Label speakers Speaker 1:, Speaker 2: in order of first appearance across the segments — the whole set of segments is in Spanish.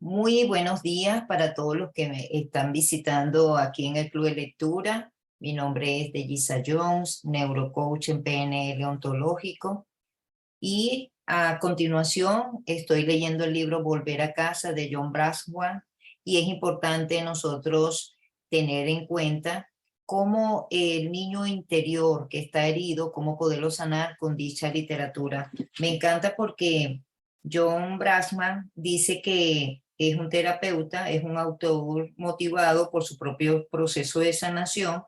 Speaker 1: Muy buenos días para todos los que me están visitando aquí en el Club de Lectura. Mi nombre es Delisa Jones, neurocoach en PNL ontológico. Y a continuación estoy leyendo el libro Volver a casa de John Braswell. Y es importante nosotros tener en cuenta cómo el niño interior que está herido, cómo poderlo sanar con dicha literatura. Me encanta porque John Brasman dice que es un terapeuta, es un autor motivado por su propio proceso de sanación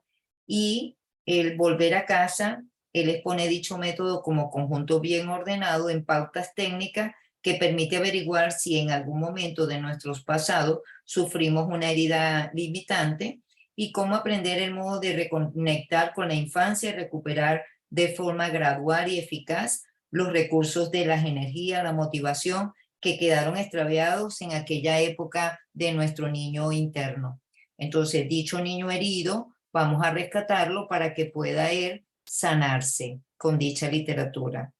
Speaker 1: y el volver a casa, él expone dicho método como conjunto bien ordenado en pautas técnicas que permite averiguar si en algún momento de nuestros pasados sufrimos una herida limitante y cómo aprender el modo de reconectar con la infancia y recuperar de forma gradual y eficaz los recursos de las energías, la motivación que quedaron extraviados en aquella época de nuestro niño interno. Entonces, dicho niño herido, vamos a rescatarlo para que pueda él sanarse con dicha literatura.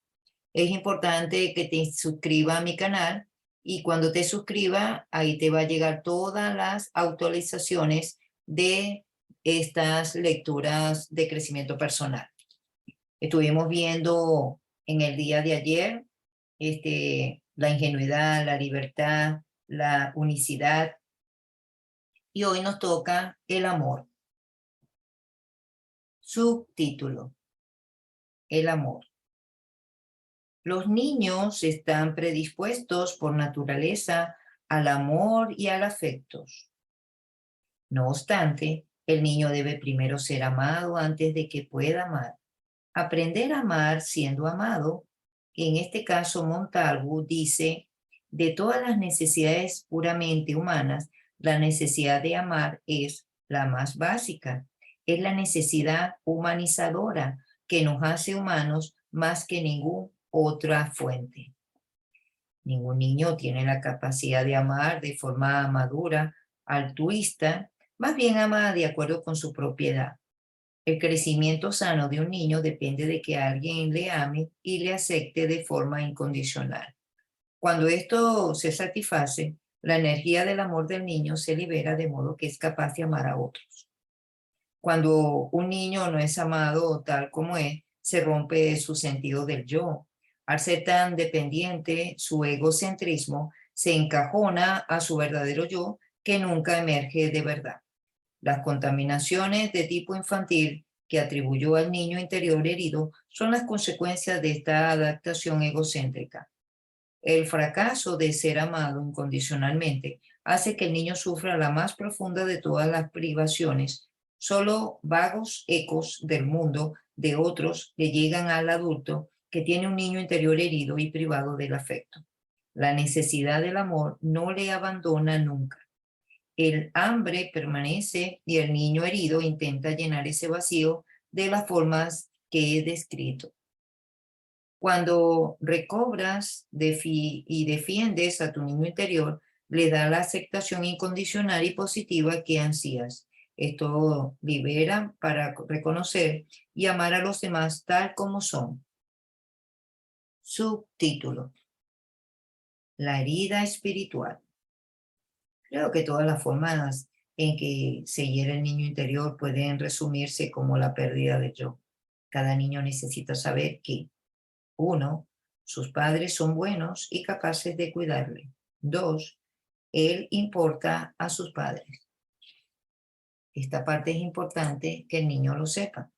Speaker 1: Es importante que te suscribas a mi canal y cuando te suscribas, ahí te va a llegar todas las actualizaciones de estas lecturas de crecimiento personal. Estuvimos viendo en el día de ayer la ingenuidad, la libertad, la unicidad, y hoy nos toca el amor. Subtítulo: el amor. Los niños están predispuestos por naturaleza al amor y al afecto. No obstante, el niño debe primero ser amado antes de que pueda amar. Aprender a amar siendo amado. En este caso, Montalvo dice, de todas las necesidades puramente humanas, la necesidad de amar es la más básica. Es la necesidad humanizadora que nos hace humanos más que ninguna otra fuente. Ningún niño tiene la capacidad de amar de forma madura, altruista, más bien ama de acuerdo con su propiedad. El crecimiento sano de un niño depende de que alguien le ame y le acepte de forma incondicional. Cuando esto se satisface, la energía del amor del niño se libera de modo que es capaz de amar a otros. Cuando un niño no es amado tal como es, se rompe su sentido del yo. Al ser tan dependiente, su egocentrismo se encajona a su verdadero yo que nunca emerge de verdad. Las contaminaciones de tipo infantil que atribuyó al niño interior herido son las consecuencias de esta adaptación egocéntrica. El fracaso de ser amado incondicionalmente hace que el niño sufra la más profunda de todas las privaciones. Solo vagos ecos del mundo de otros le llegan al adulto que tiene un niño interior herido y privado del afecto. La necesidad del amor no le abandona nunca. El hambre permanece y el niño herido intenta llenar ese vacío de las formas que he descrito. Cuando recobras y defiendes a tu niño interior, le da la aceptación incondicional y positiva que ansías. Esto libera para reconocer y amar a los demás tal como son. Subtítulo: la herida espiritual. Creo que todas las formas en que se hiere el niño interior pueden resumirse como la pérdida del yo. Cada niño necesita saber que, 1, sus padres son buenos y capaces de cuidarle. 2, él importa a sus padres. Esta parte es importante que el niño lo sepa.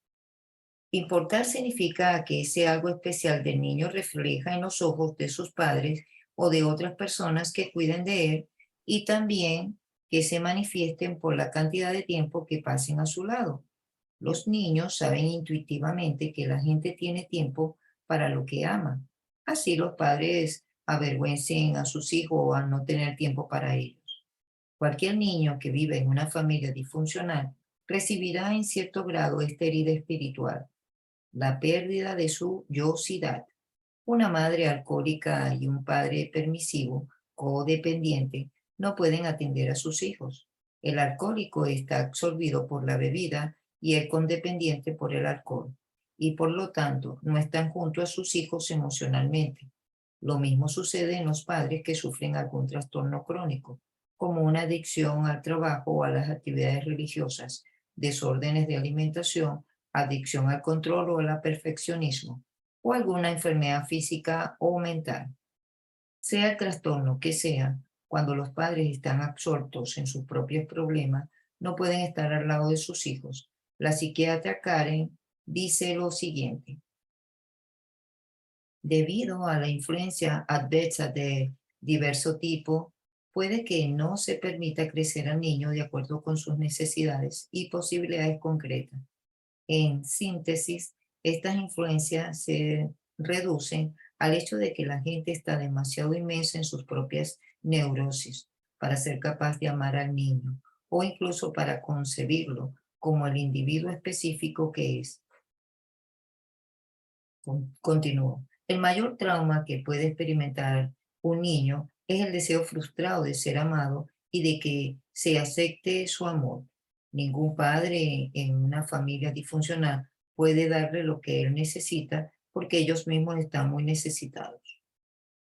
Speaker 1: Importar significa que ese algo especial del niño refleja en los ojos de sus padres o de otras personas que cuiden de él y también que se manifiesten por la cantidad de tiempo que pasen a su lado. Los niños saben intuitivamente que la gente tiene tiempo para lo que ama. Así los padres avergüencen a sus hijos al no tener tiempo para ellos. Cualquier niño que vive en una familia disfuncional recibirá en cierto grado esta herida espiritual, la pérdida de su yosidad. Una madre alcohólica y un padre permisivo, codependiente, no pueden atender a sus hijos. El alcohólico está absorbido por la bebida y el codependiente por el alcohol, y por lo tanto no están junto a sus hijos emocionalmente. Lo mismo sucede en los padres que sufren algún trastorno crónico. como una adicción al trabajo o a las actividades religiosas, desórdenes de alimentación, adicción al control o al perfeccionismo, o alguna enfermedad física o mental. Sea el trastorno que sea, cuando los padres están absortos en sus propios problemas, no pueden estar al lado de sus hijos. La psiquiatra Karen dice lo siguiente: debido a la influencia adversa de diverso tipo, puede que no se permita crecer al niño de acuerdo con sus necesidades y posibilidades concretas. En síntesis, estas influencias se reducen al hecho de que la gente está demasiado inmersa en sus propias neurosis para ser capaz de amar al niño o incluso para concebirlo como el individuo específico que es. Continúo. El mayor trauma que puede experimentar un niño es el deseo frustrado de ser amado y de que se acepte su amor. Ningún padre en una familia disfuncional puede darle lo que él necesita porque ellos mismos están muy necesitados.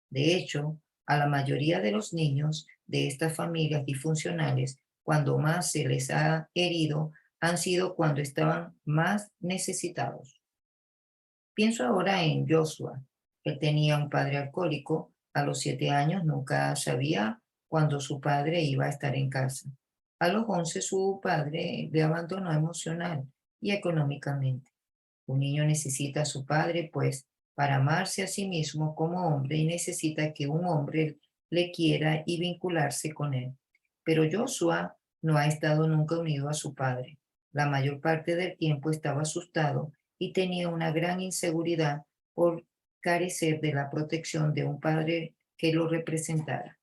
Speaker 1: De hecho, a la mayoría de los niños de estas familias disfuncionales, cuando más se les ha herido, han sido cuando estaban más necesitados. Pienso ahora en Joshua. Él tenía un padre alcohólico. A los 7 años nunca sabía cuándo su padre iba a estar en casa. A los 11 su padre le abandonó emocional y económicamente. Un niño necesita a su padre, pues, para amarse a sí mismo como hombre y necesita que un hombre le quiera y vincularse con él. Pero Joshua no ha estado nunca unido a su padre. La mayor parte del tiempo estaba asustado y tenía una gran inseguridad por carecer de la protección de un padre que lo representara.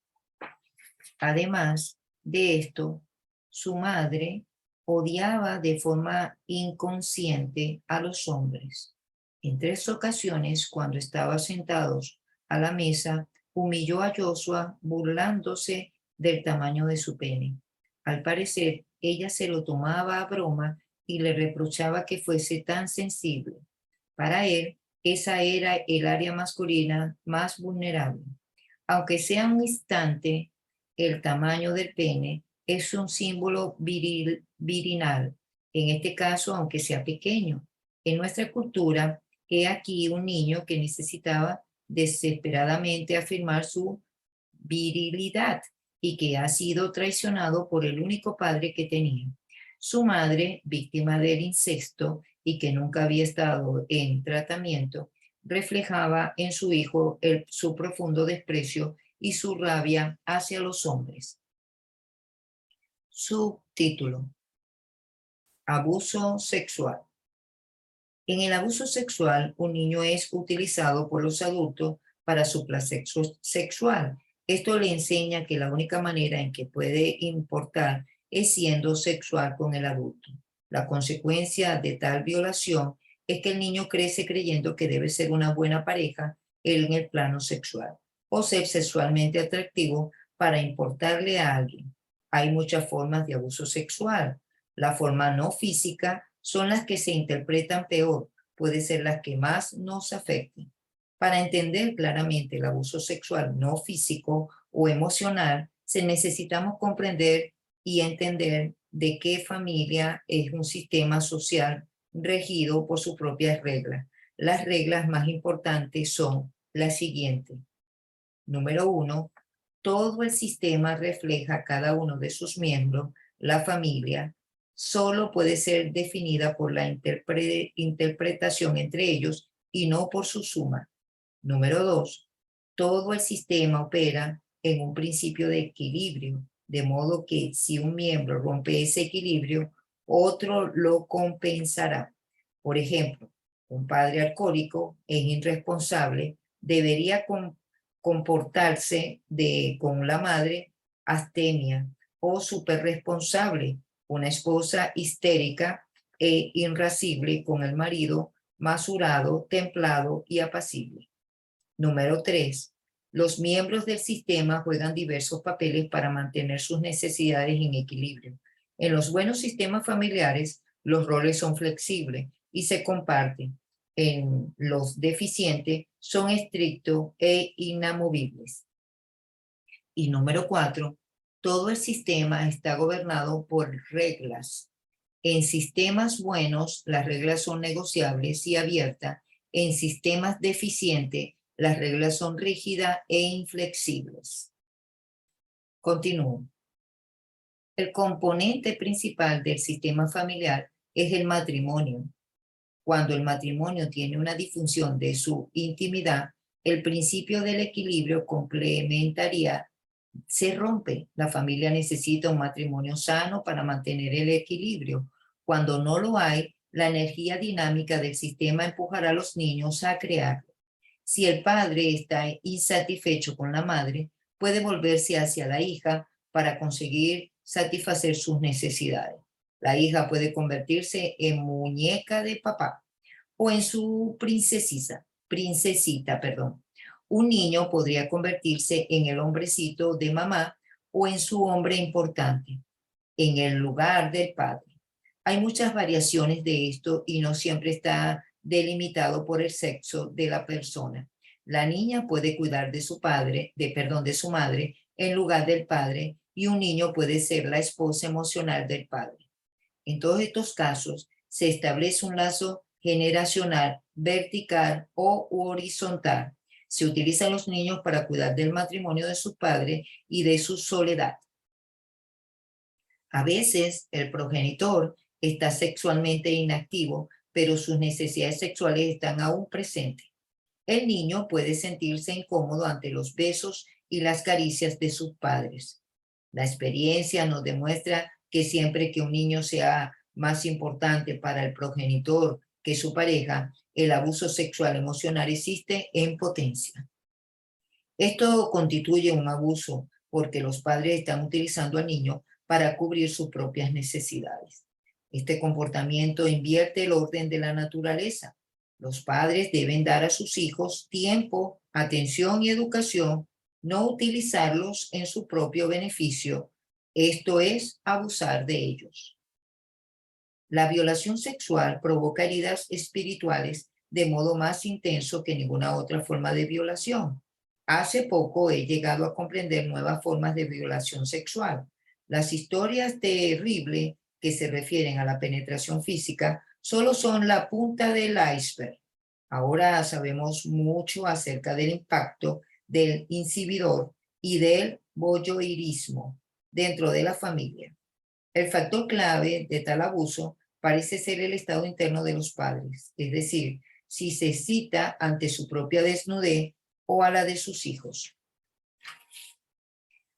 Speaker 1: Además de esto, su madre odiaba de forma inconsciente a los hombres. En 3 ocasiones, cuando estaban sentados a la mesa, humilló a Joshua burlándose del tamaño de su pene. Al parecer, ella se lo tomaba a broma y le reprochaba que fuese tan sensible. Para él, esa era el área masculina más vulnerable. Aunque sea un instante, el tamaño del pene es un símbolo virinal, en este caso, aunque sea pequeño. En nuestra cultura, he aquí un niño que necesitaba desesperadamente afirmar su virilidad y que ha sido traicionado por el único padre que tenía. Su madre, víctima del incesto y que nunca había estado en tratamiento, reflejaba en su hijo su profundo desprecio y su rabia hacia los hombres. Subtítulo: Abuso sexual. En el abuso sexual, un niño es utilizado por los adultos para su placer sexual. Esto le enseña que la única manera en que puede importar es siendo sexual con el adulto. La consecuencia de tal violación es que el niño crece creyendo que debe ser una buena pareja en el plano sexual o ser sexualmente atractivo para importarle a alguien. Hay muchas formas de abuso sexual. La forma no física son las que se interpretan peor, puede ser las que más nos afecten. Para entender claramente el abuso sexual no físico o emocional, necesitamos comprender y entender de qué familia es un sistema social regido por sus propias reglas. Las reglas más importantes son las siguientes. Número 1, todo el sistema refleja a cada uno de sus miembros. La familia solo puede ser definida por la interpretación entre ellos y no por su suma. Número 2, todo el sistema opera en un principio de equilibrio, de modo que si un miembro rompe ese equilibrio, otro lo compensará. Por ejemplo, un padre alcohólico es irresponsable, debería comportarse con la madre astemia, o superresponsable, una esposa histérica e irascible con el marido mesurado, templado y apacible. Número 3. Los miembros del sistema juegan diversos papeles para mantener sus necesidades en equilibrio. En los buenos sistemas familiares, los roles son flexibles y se comparten. En los deficientes, son estrictos e inamovibles. Y número 4, Todo el sistema está gobernado por reglas. En sistemas buenos, las reglas son negociables y abiertas. En sistemas deficientes, las reglas son rígidas e inflexibles. Continúo. El componente principal del sistema familiar es el matrimonio. Cuando el matrimonio tiene una disfunción de su intimidad, el principio del equilibrio complementaría se rompe. La familia necesita un matrimonio sano para mantener el equilibrio. Cuando no lo hay, la energía dinámica del sistema empujará a los niños a crearlo. Si el padre está insatisfecho con la madre, puede volverse hacia la hija para conseguir satisfacer sus necesidades. La hija puede convertirse en muñeca de papá o en su princesita, perdón. Un niño podría convertirse en el hombrecito de mamá o en su hombre importante, en el lugar del padre. Hay muchas variaciones de esto y no siempre está delimitado por el sexo de la persona. La niña puede cuidar de su padre, de su madre, en lugar del padre, y un niño puede ser la esposa emocional del padre. En todos estos casos, se establece un lazo generacional, vertical o horizontal. Se utilizan los niños para cuidar del matrimonio de sus padres y de su soledad. A veces, el progenitor está sexualmente inactivo, pero sus necesidades sexuales están aún presentes. El niño puede sentirse incómodo ante los besos y las caricias de sus padres. La experiencia nos demuestra que siempre que un niño sea más importante para el progenitor que su pareja, el abuso sexual emocional existe en potencia. Esto constituye un abuso porque los padres están utilizando al niño para cubrir sus propias necesidades. Este comportamiento invierte el orden de la naturaleza. Los padres deben dar a sus hijos tiempo, atención y educación, no utilizarlos en su propio beneficio. Esto es abusar de ellos. La violación sexual provoca heridas espirituales de modo más intenso que ninguna otra forma de violación. Hace poco he llegado a comprender nuevas formas de violación sexual. Las historias terribles que se refieren a la penetración física solo son la punta del iceberg. Ahora sabemos mucho acerca del impacto del inhibidor y del voyeurismo dentro de la familia. El factor clave de tal abuso parece ser el estado interno de los padres, es decir, si se excita ante su propia desnudez o a la de sus hijos.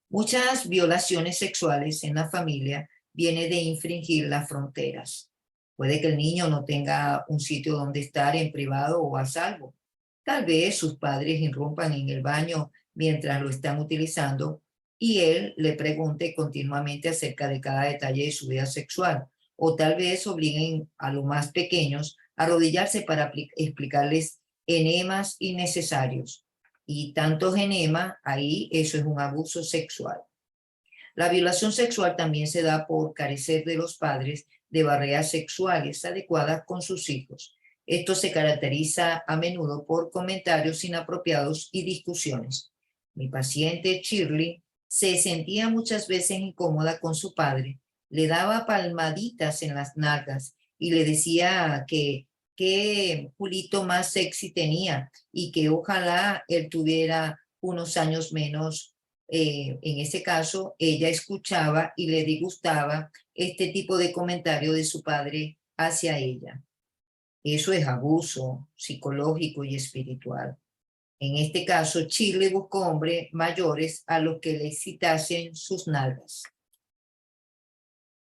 Speaker 1: Muchas violaciones sexuales en la familia vienen de infringir las fronteras. Puede que el niño no tenga un sitio donde estar en privado o a salvo. Tal vez sus padres irrumpan en el baño mientras lo están utilizando y él le pregunte continuamente acerca de cada detalle de su vida sexual. O tal vez obliguen a los más pequeños a arrodillarse para explicarles enemas innecesarios. Y tantos enemas, ahí eso es un abuso sexual. La violación sexual también se da por carecer de los padres de barreras sexuales adecuadas con sus hijos. Esto se caracteriza a menudo por comentarios inapropiados y discusiones. Mi paciente Shirley se sentía muchas veces incómoda con su padre, le daba palmaditas en las nalgas y le decía que qué culito más sexy tenía y que ojalá él tuviera unos años menos. En ese caso, ella escuchaba y le disgustaba este tipo de comentario de su padre hacia ella. Eso es abuso psicológico y espiritual. En este caso, Shirley buscó hombres mayores a los que le excitasen sus nalgas.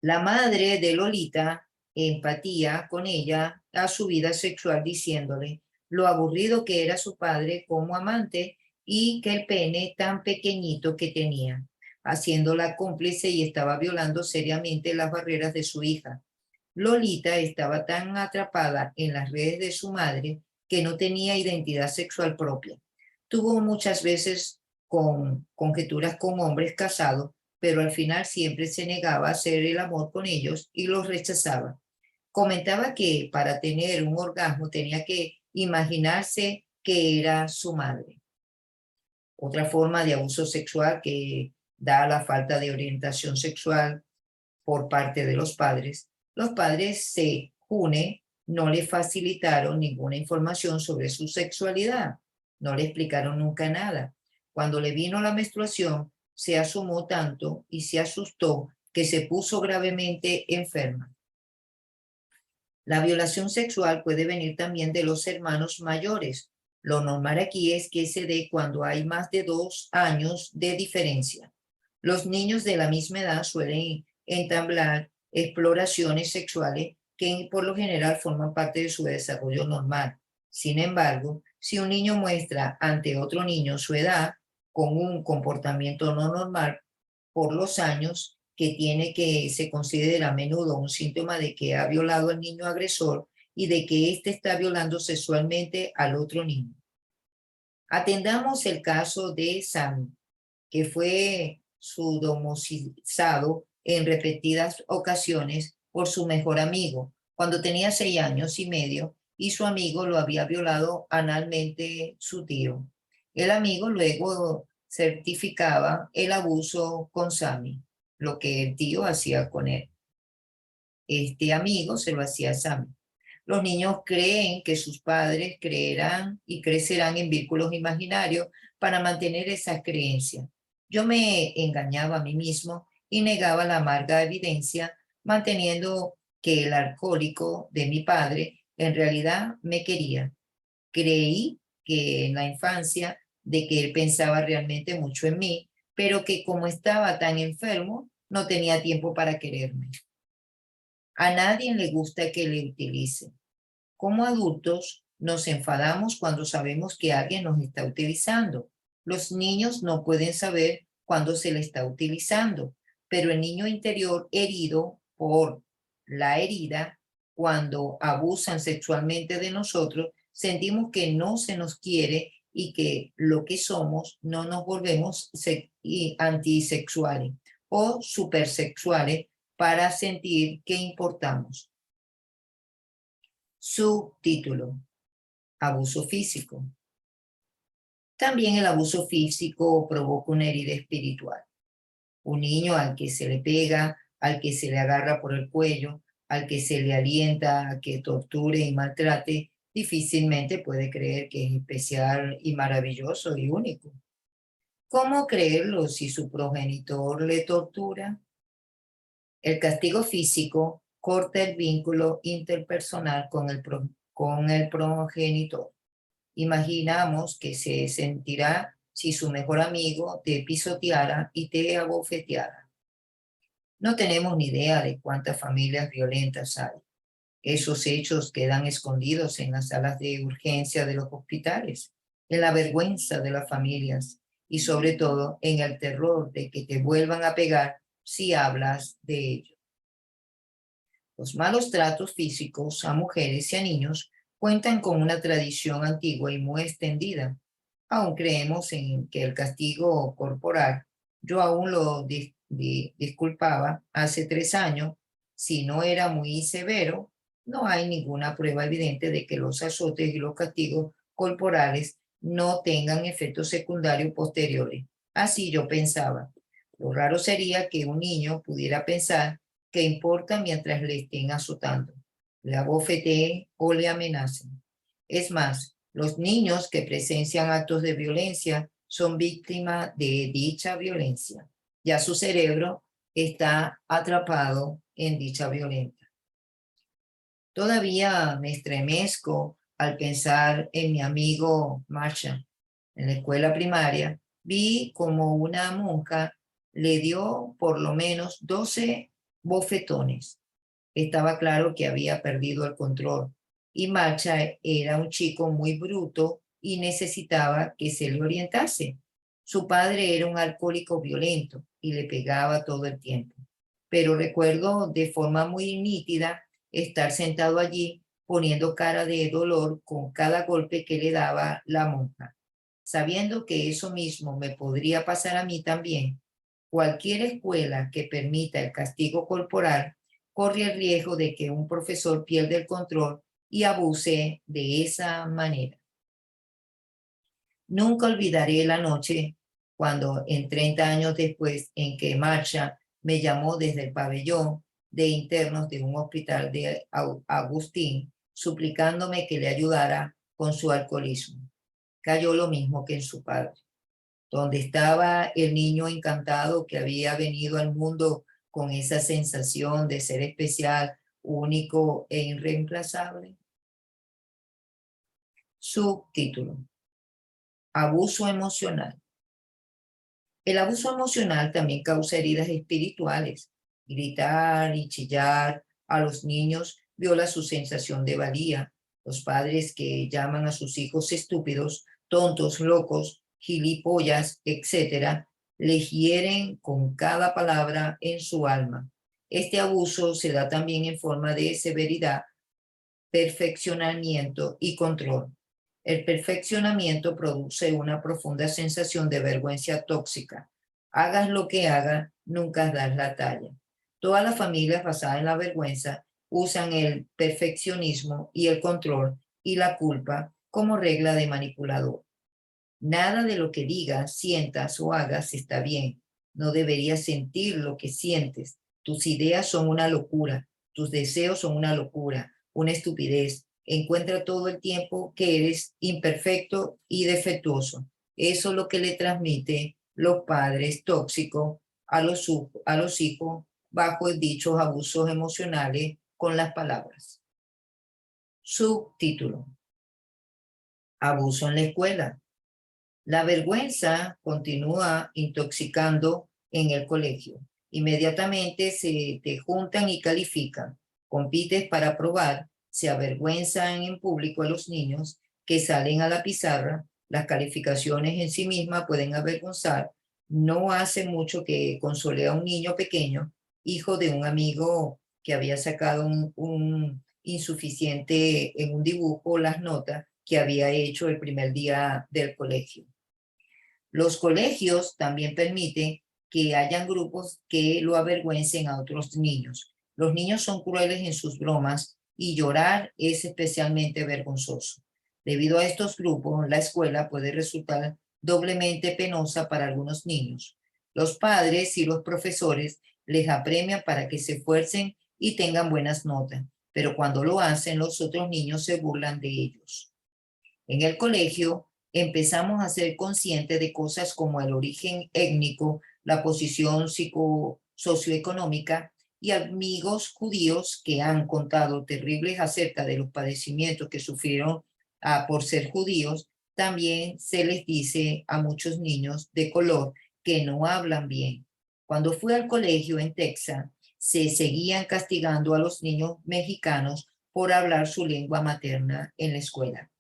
Speaker 1: La madre de Lolita empatía con ella a su vida sexual diciéndole lo aburrido que era su padre como amante y que el pene tan pequeñito que tenía, haciéndola cómplice y estaba violando seriamente las barreras de su hija. Lolita estaba tan atrapada en las redes de su madre que no tenía identidad sexual propia. Tuvo muchas veces conjeturas con hombres casados, pero al final siempre se negaba a hacer el amor con ellos y los rechazaba. Comentaba que para tener un orgasmo tenía que imaginarse que era su madre. Otra forma de abuso sexual que Dada la falta de orientación sexual por parte de los padres June no le facilitaron ninguna información sobre su sexualidad, no le explicaron nunca nada. Cuando le vino la menstruación, se asomó tanto y se asustó que se puso gravemente enferma. La violación sexual puede venir también de los hermanos mayores. Lo normal aquí es que se dé cuando hay más de 2 años de diferencia. Los niños de la misma edad suelen entablar exploraciones sexuales que por lo general forman parte de su desarrollo normal. Sin embargo, si un niño muestra ante otro niño su edad con un comportamiento no normal por los años, que se considera a menudo un síntoma de que ha violado al niño agresor y de que éste está violando sexualmente al otro niño. Atendamos el caso de Sammy, que fue sodomizado en repetidas ocasiones por su mejor amigo cuando tenía 6 años y medio y su amigo lo había violado analmente su tío. El amigo luego certificaba el abuso con Sammy, lo que el tío hacía con él. Este amigo se lo hacía a Sammy. Los niños creen que sus padres creerán y crecerán en vínculos imaginarios para mantener esas creencias. Yo me engañaba a mí mismo y negaba la amarga evidencia, manteniendo que el alcohólico de mi padre en realidad me quería. Creí que en la infancia de que él pensaba realmente mucho en mí, pero que como estaba tan enfermo, no tenía tiempo para quererme. A nadie le gusta que le utilicen. Como adultos, nos enfadamos cuando sabemos que alguien nos está utilizando. Los niños no pueden saber cuándo se le está utilizando, pero el niño interior herido por la herida, cuando abusan sexualmente de nosotros, sentimos que no se nos quiere y que lo que somos no nos volvemos antisexuales o supersexuales para sentir que importamos. Subtítulo: abuso físico. También el abuso físico provoca una herida espiritual. Un niño al que se le pega, al que se le agarra por el cuello, al que se le alienta a que torture y maltrate, difícilmente puede creer que es especial y maravilloso y único. ¿Cómo creerlo si su progenitor le tortura? El castigo físico corta el vínculo interpersonal con el progenitor. Imaginamos que se sentirá si su mejor amigo te pisoteara y te abofeteara. No tenemos ni idea de cuántas familias violentas hay. Esos hechos quedan escondidos en las salas de urgencia de los hospitales, en la vergüenza de las familias y sobre todo en el terror de que te vuelvan a pegar si hablas de ello. Los malos tratos físicos a mujeres y a niños cuentan con una tradición antigua y muy extendida. Aún creemos en que el castigo corporal, yo aún lo disculpaba hace 3 años, si no era muy severo, no hay ninguna prueba evidente de que los azotes y los castigos corporales no tengan efectos secundarios posteriores. Así yo pensaba. Lo raro sería que un niño pudiera pensar que importa mientras le estén azotando, le abofeteen o le amenacen. Es más, los niños que presencian actos de violencia son víctimas de dicha violencia. Ya su cerebro está atrapado en dicha violencia. Todavía me estremezco al pensar en mi amigo Marshall. En la escuela primaria vi como una monja le dio por lo menos 12 bofetones. Estaba claro que había perdido el control y Marshall era un chico muy bruto y necesitaba que se le orientase. Su padre era un alcohólico violento y le pegaba todo el tiempo. Pero recuerdo de forma muy nítida estar sentado allí poniendo cara de dolor con cada golpe que le daba la monja. Sabiendo que eso mismo me podría pasar a mí también, cualquier escuela que permita el castigo corporal corre el riesgo de que un profesor pierda el control y abuse de esa manera. Nunca olvidaré la noche cuando en 30 años después en que marcha me llamó desde el pabellón de internos de un hospital de Agustín, suplicándome que le ayudara con su alcoholismo. Cayó lo mismo que en su padre, donde estaba el niño encantado que había venido al mundo con esa sensación de ser especial, único e irreemplazable. Subtítulo: Abuso emocional. El abuso emocional también causa heridas espirituales. Gritar y chillar a los niños viola su sensación de valía. Los padres que llaman a sus hijos estúpidos, tontos, locos, gilipollas, etc., les hieren con cada palabra en su alma. Este abuso se da también en forma de severidad, perfeccionamiento y control. El perfeccionamiento produce una profunda sensación de vergüenza tóxica. Hagas lo que hagas, nunca das la talla. Todas las familias basadas en la vergüenza usan el perfeccionismo y el control y la culpa como regla de manipulador. Nada de lo que digas, sientas o hagas está bien. No deberías sentir lo que sientes. Tus ideas son una locura. Tus deseos son una locura, una estupidez. Encuentra todo el tiempo que eres imperfecto y defectuoso. Eso es lo que le transmite los padres tóxicos a los hijos bajo dichos abusos emocionales con las palabras. Subtítulo: Abuso en la escuela. La vergüenza continúa intoxicando en el colegio. Inmediatamente se te juntan y califican. Compites para probar, se avergüenzan en público a los niños que salen a la pizarra. Las calificaciones en sí mismas pueden avergonzar. No hace mucho que consolé a un niño pequeño, hijo de un amigo que había sacado un insuficiente en un dibujo, las notas que había hecho el primer día del colegio. Los colegios también permiten que hayan grupos que lo avergüencen a otros niños. Los niños son crueles en sus bromas y llorar es especialmente vergonzoso. Debido a estos grupos, la escuela puede resultar doblemente penosa para algunos niños. Los padres y los profesores les apremian para que se esfuercen y tengan buenas notas, pero cuando lo hacen, los otros niños se burlan de ellos. En el colegio empezamos a ser conscientes de cosas como el origen étnico, la posición socioeconómica, y amigos judíos que han contado terribles acerca de los padecimientos que sufrieron por ser judíos. También se les dice a muchos niños de color que no hablan bien. Cuando fui al colegio en Texas, se seguían castigando a los niños mexicanos por hablar su lengua materna en la escuela.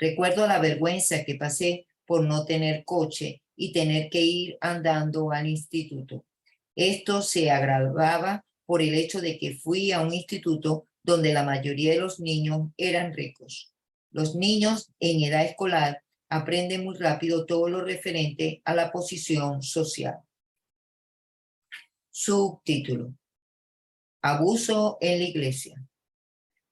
Speaker 1: Recuerdo la vergüenza que pasé por no tener coche y tener que ir andando al instituto. Esto se agravaba por el hecho de que fui a un instituto donde la mayoría de los niños eran ricos. Los niños en edad escolar aprenden muy rápido todo lo referente a la posición social. Subtítulo: Abuso en la iglesia.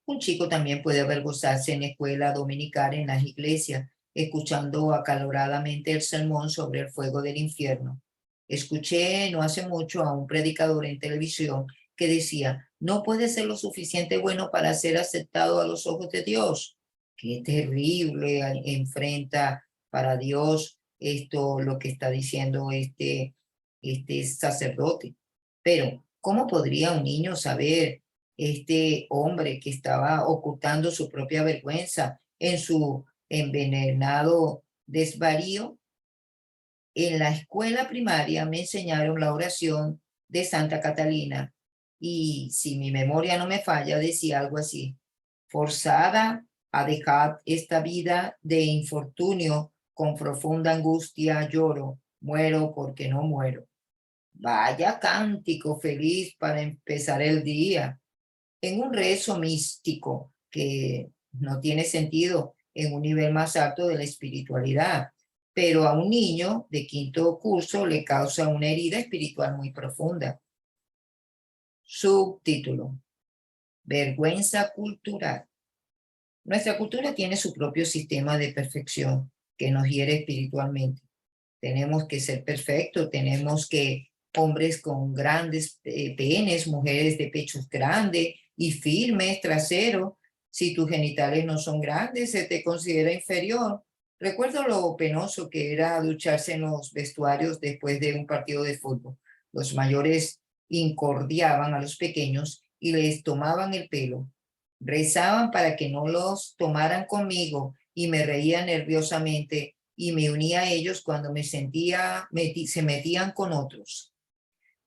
Speaker 1: Un chico también puede avergonzarse en la escuela dominical, en las iglesias, escuchando acaloradamente el sermón sobre el fuego del infierno. Escuché no hace mucho a un predicador en televisión que decía: no puede ser lo suficiente bueno para ser aceptado a los ojos de Dios. Qué terrible enfrenta para Dios esto, lo que está diciendo este sacerdote. Pero, ¿cómo podría un niño saber este hombre que estaba ocultando su propia vergüenza en su envenenado desvarío? En la escuela primaria me enseñaron la oración de Santa Catalina y, si mi memoria no me falla, decía algo así: forzada a dejar esta vida de infortunio, con profunda angustia lloro, muero porque no muero. Vaya cántico feliz para empezar el día. En un rezo místico que no tiene sentido en un nivel más alto de la espiritualidad, pero a un niño de quinto curso le causa una herida espiritual muy profunda. Subtítulo: Vergüenza cultural. Nuestra cultura tiene su propio sistema de perfección que nos hiere espiritualmente. Tenemos que ser perfectos, tenemos que hombres con grandes penes, mujeres de pechos grandes y firmes, traseros. Si tus genitales no son grandes, se te considera inferior. Recuerdo lo penoso que era ducharse en los vestuarios después de un partido de fútbol. Los mayores incordiaban a los pequeños y les tomaban el pelo. Rezaban para que no los tomaran conmigo y me reía nerviosamente y me unía a ellos cuando se metían con otros.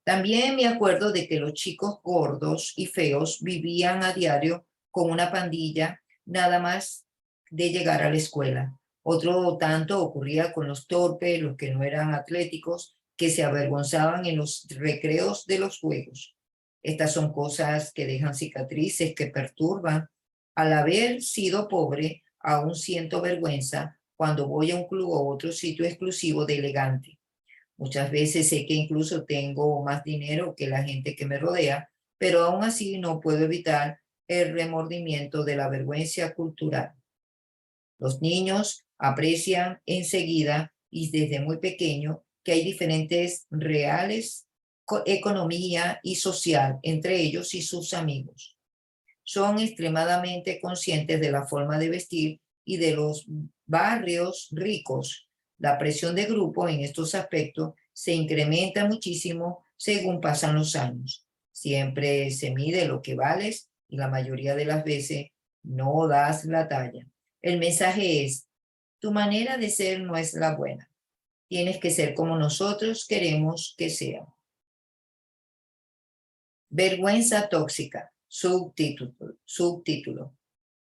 Speaker 1: También me acuerdo de que los chicos gordos y feos vivían a diario con una pandilla nada más de llegar a la escuela. Otro tanto ocurría con los torpes, los que no eran atléticos, que se avergonzaban en los recreos de los juegos. Estas son cosas que dejan cicatrices, que perturban. Al haber sido pobre, aún siento vergüenza cuando voy a un club o otro sitio exclusivo de elegante. Muchas veces sé que incluso tengo más dinero que la gente que me rodea, pero aún así no puedo evitar el remordimiento de la vergüenza cultural. Los niños aprecian enseguida y desde muy pequeño que hay diferentes reales economía y social entre ellos y sus amigos. Son extremadamente conscientes de la forma de vestir y de los barrios ricos. La presión de grupo en estos aspectos se incrementa muchísimo según pasan los años. Siempre se mide lo que vales y la mayoría de las veces no das la talla. El mensaje es, tu manera de ser no es la buena. Tienes que ser como nosotros queremos que sean. Vergüenza tóxica. Subtítulo.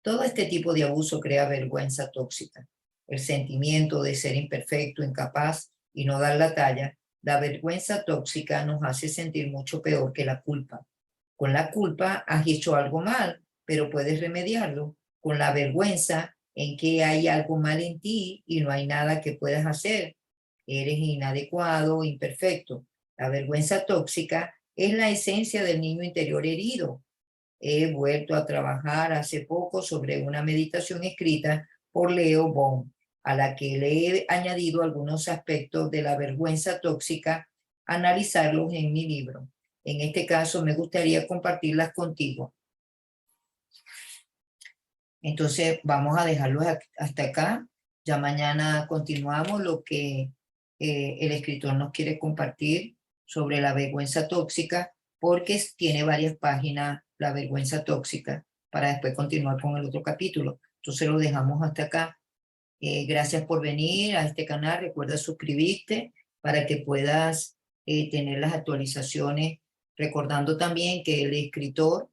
Speaker 1: Todo este tipo de abuso crea vergüenza tóxica. El sentimiento de ser imperfecto, incapaz y no dar la talla. La vergüenza tóxica nos hace sentir mucho peor que la culpa. Con la culpa has hecho algo mal, pero puedes remediarlo. Con la vergüenza en que hay algo mal en ti y no hay nada que puedas hacer. Eres inadecuado, imperfecto. La vergüenza tóxica es la esencia del niño interior herido. He vuelto a trabajar hace poco sobre una meditación escrita por Leo Bon, a la que le he añadido algunos aspectos de la vergüenza tóxica, analizarlos en mi libro. En este caso me gustaría compartirlas contigo. Entonces vamos a dejarlo hasta acá. Ya mañana continuamos lo que el escritor nos quiere compartir sobre la vergüenza tóxica, porque tiene varias páginas la vergüenza tóxica, para después continuar con el otro capítulo. Entonces lo dejamos hasta acá. Gracias por venir a este canal. Recuerda suscribirte para que puedas tener las actualizaciones. Recordando también que el escritor,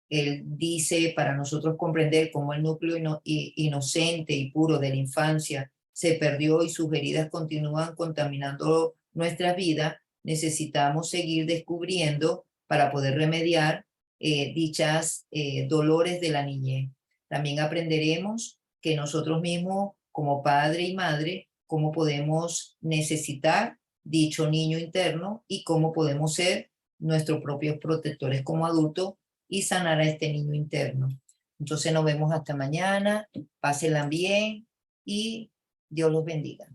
Speaker 1: él dice, para nosotros comprender cómo el núcleo inocente y puro de la infancia se perdió y sus heridas continúan contaminando nuestra vida, necesitamos seguir descubriendo para poder remediar dichas dolores de la niñez. También aprenderemos que nosotros mismos, como padre y madre, cómo podemos necesitar dicho niño interno y cómo podemos ser nuestros propios protectores como adultos y sanar a este niño interno. Entonces nos vemos hasta mañana, pásenla bien y Dios los bendiga.